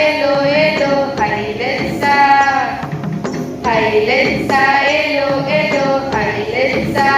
ఎలో ఎలో హైలెస్సా హైలెస్సా ఎలో ఎలో హైలెస్సా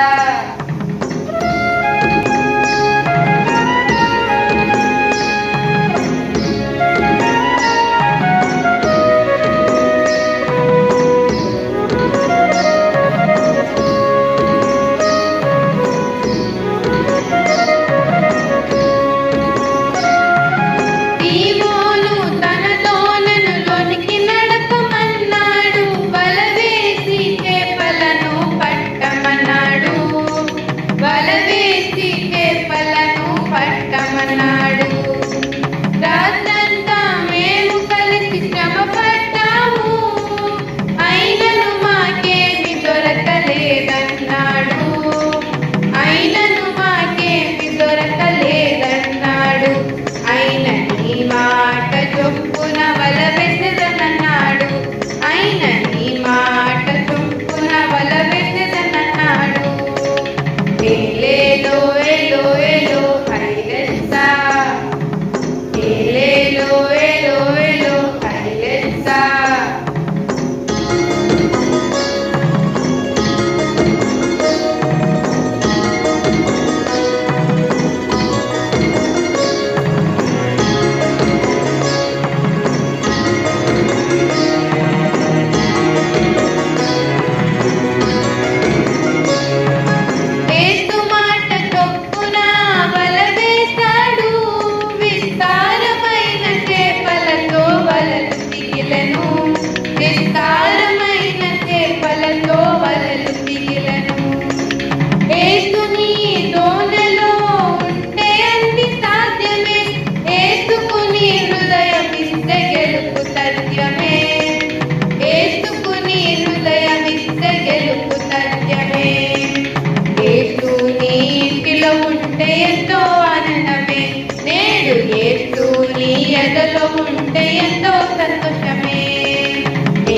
ఎంతో ఆనందమే నేడు యేసు నీ ఎదలో ఉంటే ఎంతో సంతోషమే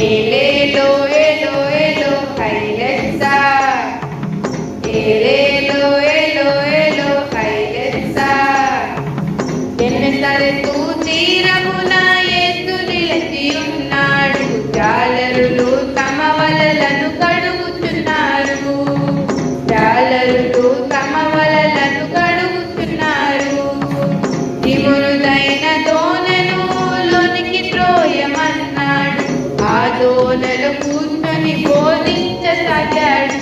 ఏలేలో ఏలో ఏలో హైలెస్సా ఏలేలో ఏలో ఏలో హైలెస్సా ఎన్నెసరకు తీరమున యేసు నిలిచి ఉన్నాడు జాలరులు తమ వలలను కడుగుతున్నారు జాలరులు తమ వలలను కడుగుతున్నారు నిమురుదైన దోనను లోనికి త్రోయమన్నాడు ఆ దోనలు కూర్చొని బోధించసాగాడు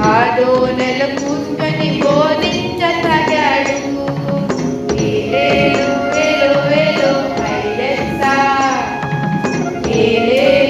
ఆ దోనలు కూర్చొని బోధించసాగాడు ఏలేలో ఏలో ఏలో హైలెస్సా ఏలేలో